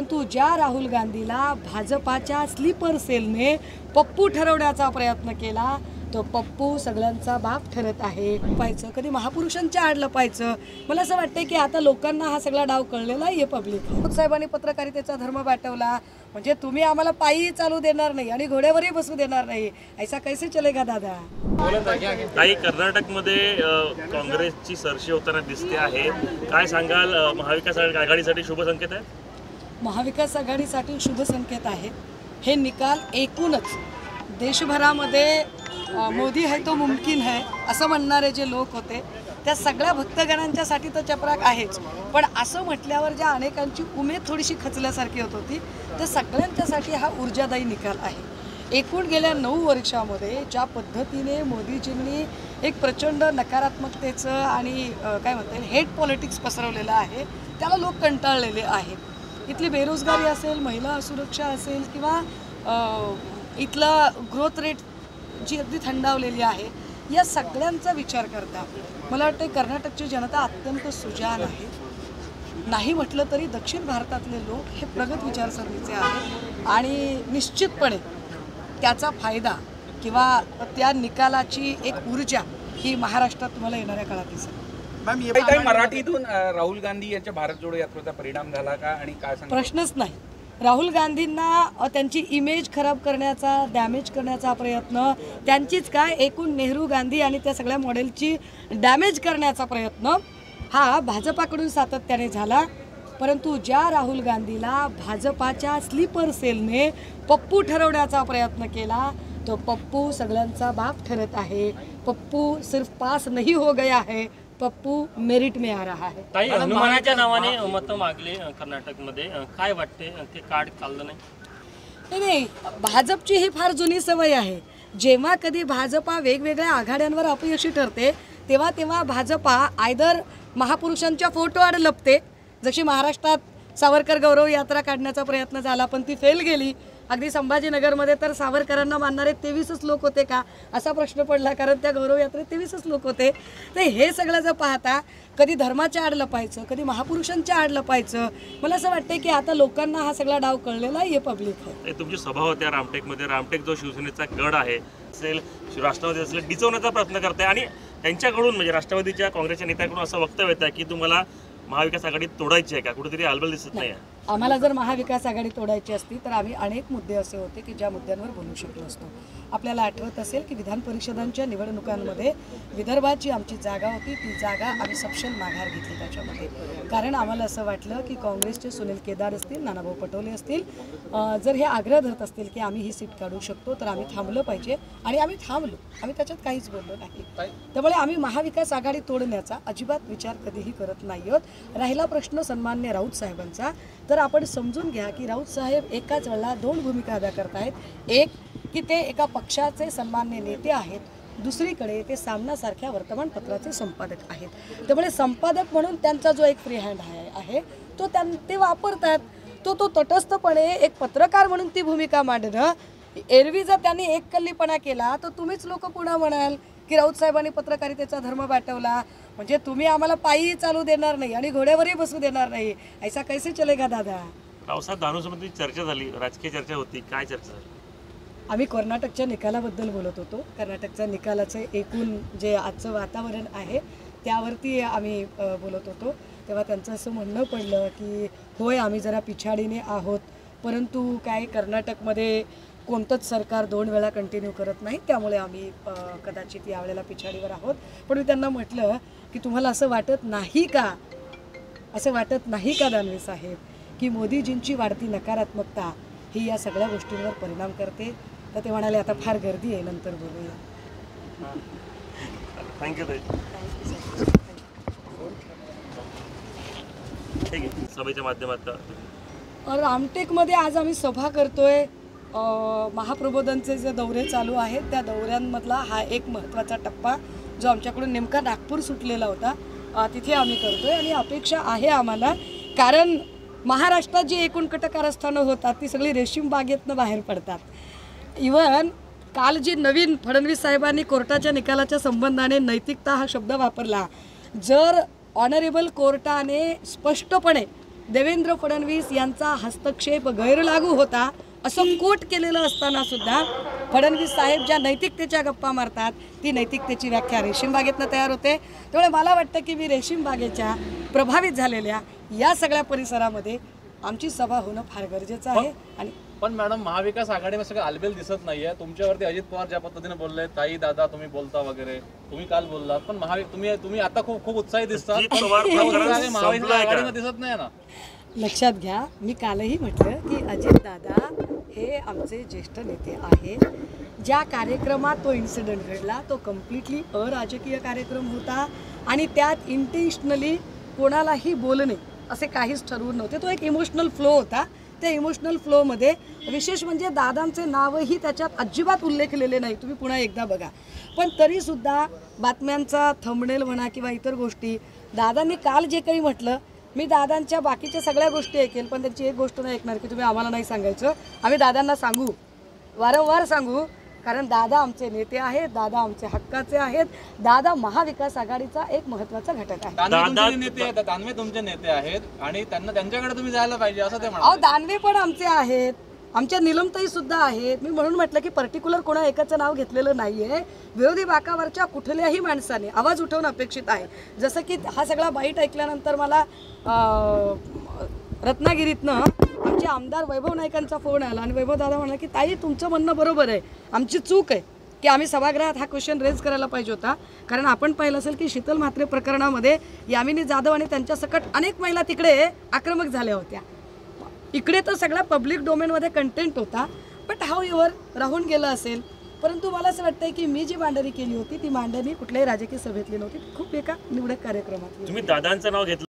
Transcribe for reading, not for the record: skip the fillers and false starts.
परंतु ज्या राहुल गांधीला भाजपाच्या स्लीपर सेलने पप्पू ठरवण्याचा प्रयत्न केला तो पप्पू सगळ्यांचा बाप ठरत आहे। पाहायचं कधी महापुरुषांच्या आड लपायचं। मला असं वाटतं की आता लोकांना हा सगळा डाव कळलेला आहे पब्लिक। साहेबांनी पत्रकारितेचा धर्म बाटवला म्हणजे तुम्ही आम्हाला पायी चालू देणार नाही आणि घोड्यावरही बसू देणार नाही, ऐसा कैसे चलेगा दादा। काही कर्नाटकमध्ये काँग्रेसची सरशी होताना दिसते आहे, काय सांगाल? महाविकास आघाडीसाठी शुभ संकेत आहे? महाविकास आघाडीसाठी शुभ संकेत आहे। हे निकाल एकूणच देशभरामध्ये मोदी है तो मुमकिन है असं म्हणणारे जे लोक होते त्या सगळ्या भक्तगणांच्यासाठी तर चपराक आहेच, पण असं म्हटल्यावर ज्या अनेकांची उमेद थोडीशी खचल्यासारखी होत होती त्या सगळ्यांच्यासाठी हा ऊर्जादायी निकाल आहे। एकूण गेल्या 9 वर्षामध्ये ज्या पद्धतीने मोदीजींनी एक प्रचंड नकारात्मकतेचं आणि काय म्हणता येईल हेट पॉलिटिक्स पसरवलेलं आहे त्याला लोक कंटाळलेले आहेत। इथली बेरोजगारी असेल, महिला सुरक्षा असेल किंवा इथला ग्रोथ रेट जी अगदी थंडावलेली आहे, या सगळ्यांचा विचार करता मला वाटतं कर्नाटकची जनता अत्यंत सुजाण आहे। नाही म्हटलं तरी दक्षिण भारतातले लोक हे प्रगत विचारसरणीचे आहेत आणि निश्चितपणे त्याचा फायदा किंवा त्या निकालाची एक ऊर्जा ही महाराष्ट्रात तुम्हाला येणाऱ्या काळात दिसेल। काही मराठीतून राहुल गांधी यांच्या भारत जोडो यात्रेचा परिणाम झाला का आणि काय सांगता? प्रश्नच नाही। राहुल गांधींना त्यांची इमेज खराब करण्याचा, डॅमेज करण्याचा प्रयत्न, त्यांचीच काय एकूण नेहरू गांधी आणि त्या सगळ्या मॉडेलची डॅमेज करण्याचा प्रयत्न हा भाजपाकडून सातत्याने झाला। परंतु ज्या राहुल गांधीला भाजपाच्या स्लीपर सेलने पप्पू ठरवण्याचा प्रयत्न केला तो पप्पू सगळ्यांचा बाप ठरत आहे। पप्पू सिर्फ पास नहीं हो गया है, पप्पू मेरिट में आ रहा है। ताई, हनुमानाच्या नावाने मत मागले कर्नाटकमध्ये, काय वाटते ते कार्ड चाललं नाही? नाही, भाजपची ही फार जुनी सवय आहे। जेव्हा कधी भाजपा वेगवेगळ्या आघाड्यांवर अपयशी ठरते तेव्हा तेव्हा भाजपा आयदर महापुरुषांच्या फोटो आड लपते, जशी महाराष्ट्रात सावरकर गौरव यात्रा काढण्याचा प्रयत्न झाला पण ती फेल गेली। अगदी संभाजीनगरमध्ये तर सावरकरांना मानणारे 23च लोक होते का असा प्रश्न पडला, कारण त्या गौरव यात्रेत 23च लोक होते। तर हे सगळं जर पाहता कधी धर्माच्या आड लपायचं, कधी महापुरुषांच्या आड लपायचं, मला असं वाटतं की आता लोकांना हा सगळा डाव कळलेला आहे पब्लिक आहे। तुमची सभा होत्या रामटेकमध्ये, रामटेक जो शिवसेनेचा गड आहे असेल, राष्ट्रवादी असेल, डिचवण्याचा प्रयत्न करते आणि त्यांच्याकडून म्हणजे राष्ट्रवादीच्या काँग्रेसच्या नेत्याकडून असं वक्तव्य येतं की तुम्हाला महाविकास आघाडी तोडायची आहे का? कुठेतरी हलबल दिसत नाही आहे। आम्हाला जर महाविकास आघाडी तोडायची असती तर आम्ही अनेक मुद्दे असे होते की ज्या मुद्द्यांवर बोलू शकलो असतो। आपल्याला आठवत असेल की विधान परिषदांच्या निवडणुकांमध्ये विदर्भात जी आमची जागा होती ती जागा आम्ही सपशेल माघार घेतली त्याच्यामध्ये, कारण आम्हाला असं वाटलं की काँग्रेसचे सुनील केदार असतील, नानाभाऊ पटोले असतील, जर हे आग्रह धरत असतील की आम्ही ही सीट काढू शकतो तर आम्ही थांबलं पाहिजे आणि आम्ही थांबलो, आम्ही त्याच्यात काहीच बोललो नाही। त्यामुळे आम्ही महाविकास आघाडी तोडण्याचा अजिबात विचार कधीही करत नाही आहोत। राहिला प्रश्न सन्मान्य राऊत साहेबांचा, तर आपण समजून घ्या की राऊत साहेब एकाच वेळेला 2 भूमिका अदा करत आहेत। एक की ते एका पक्षाचे सन्मान्य नेते आहेत, दुसरीकडे ते सामनासारख्या वर्तमानपत्राचे संपादक आहेत। त्यामुळे संपादक म्हणून त्यांचा जो एक फ्री हँड आहे तो ते वापरतात। तो तटस्थपणे एक पत्रकार म्हणून ती भूमिका मांडणं, एरवी जर त्यांनी एककल्लीपणा केला तर तुम्हीच लोक पुन्हा म्हणाल की राऊत साहेबांनी पत्रकारितेचा धर्म बाटवला म्हणजे तुम्ही आम्हाला पायी चालू देणार नाही आणि घोड्यावरही बसू देणार नाही, ऐसा कैसे चलेगा दादा। रावसाहेब दानवेसोबत चर्चा झाली, राजकीय चर्चा होती, काय चर्चा झाली? आम्ही कर्नाटकच्या निकालाबद्दल बोलत होतो। कर्नाटकच्या निकालाचं एकूण जे आजचं वातावरण आहे त्यावरती आम्ही बोलत होतो, तेव्हा त्यांचं असं म्हणणं पडलं की होय आम्ही जरा पिछाडीने आहोत, परंतु काय कर्नाटकमध्ये कोणतंच सरकार 2 वेळा कंटिन्यू करत नाही, त्यामुळे आम्ही कदाचित यावेळेला पिछाडीवर आहोत। पण मी त्यांना म्हटलं की तुम्हाला असं वाटत नाही का, असं वाटत नाही का दानवे साहेब की मोदीजींची वाढती नकारात्मकता ही या सगळ्या गोष्टींवर परिणाम करते? तर ते म्हणाले आता फार गर्दी आहे, नंतर बोलूया। थँक्यू ताई। ठीक आहे, सभेच्या माध्यमातून रामटेकमध्ये आज आम्ही सभा करतोय। महाप्रबोधनचे जे दौरे चालू आहेत त्या दौऱ्यांमधला हा एक महत्त्वाचा टप्पा जो आमच्याकडून नेमका नागपूर सुटलेला होता तिथे आम्ही करतोय आणि अपेक्षा आहे आम्हाला, कारण महाराष्ट्रात जी एकूण कटकारस्थानं होतात ती सगळी रेशीम बागेतनं बाहेर पडतात। इवन काल जी नवीन फडणवीस साहेबांनी कोर्टाच्या निकालाच्या संबंधाने नैतिकता हा शब्द वापरला, जर ऑनरेबल कोर्टाने स्पष्टपणे देवेंद्र फडणवीस यांचा हस्तक्षेप गैरलागू होता असं कोट केलेलं असताना सुद्धा फडणवीस साहेब ज्या नैतिकतेच्या गप्पा मारतात ती नैतिकतेची व्याख्या रेशीम बागेतनं तयार होते. त्यामुळे मला वाटतं की मी रेशीम बागेच्या प्रभावित झालेल्या या सगळ्या परिसरामध्ये आमची सभा होणं फार गरजेचं आहे. आणि पण मॅडम, महाविकास आघाडीमध्ये सगळं आलबेल दिसत नाहीये. तुमच्यावरती अजित पवार ज्या पद्धतीने बोलले, ताई दादा तुम्ही बोलता वगैरे, तुम्ही काल बोललात, पण तुम्ही आता खूप उत्साही दिसतात. अजित पवार प्रकरण महाविकास संपलंय का? आघाडीमध्ये दिसत नाही ना. लक्षात घ्या, मी कालही म्हटलं की अजितदादा हे आमचे ज्येष्ठ नेते आहेत. ज्या कार्यक्रमात तो इन्सिडेंट घडला तो कम्प्लिटली अराजकीय कार्यक्रम होता आणि त्यात इंटेन्शनली कोणालाही बोलणे असे काहीच ठरवून नव्हते. तो एक इमोशनल फ्लो होता. त्या इमोशनल फ्लोमध्ये विशेष म्हणजे दादांचे नावही त्याच्यात अजिबात उल्लेखलेले नाही. तुम्ही पुन्हा एकदा बघा. पण तरीसुद्धा बातम्यांचा थंबनेल म्हणा किंवा इतर गोष्टी, दादांनी काल जे काही म्हटलं, मी दादांच्या बाकीच्या सगळ्या गोष्टी ऐकेल, पण त्यांची एक गोष्ट नाही ऐकणार की तुम्ही आम्हाला नाही सांगायचं. आम्ही दादांना सांगू, वारंवार सांगू, कारण दादा आमचे नेते आहेत, दादा आमचे हक्काचे आहेत, दादा महाविकास आघाडीचा एक महत्त्वाचा घटक आहे. दानवे तुमचे नेते आहेत आणि त्यांच्याकडे तुम्ही जायला पाहिजे असं ते अहो, म्हणतात. दानवे पण आमचे आहेत, आमच्या निलमताई सुद्धा आहेत. मी म्हणून म्हटलं की पर्टिक्युलर कोणा एकाचं नाव घेतलेलं नाहीये. विरोधी बाकावरच्या कुठल्याही माणसाने आवाज उठवणं अपेक्षित आहे. जसं की हा सगळा बाईट ऐकल्यानंतर मला रत्नागिरीतनं आमचे आमदार वैभव नाईकांचा फोन आला आणि वैभव दादा म्हणाला की ताई तुमचं म्हणणं बरोबर आहे, आमची चूक आहे की आम्ही सभागृहात हा क्वेश्चन रेज करायला पाहिजे होता. कारण आपण पाहिलं असेल की शीतल म्हात्रे प्रकरणामध्ये यामिनी जाधव आणि त्यांच्या सकट अनेक महिला तिकडे आक्रमक झाल्या होत्या. इकडे तर सगळा पब्लिक डोमेनमध्ये कंटेंट होता, बट हाऊ एव्हर राहून गेलं असेल. परंतु मला असं वाटतंय की मी जी मांडणी केली होती ती मांडणी कुठल्याही राजकीय सभेतली नव्हती, खूप एका निवडक कार्यक्रमात. तुम्ही दादांचं नाव घेतलं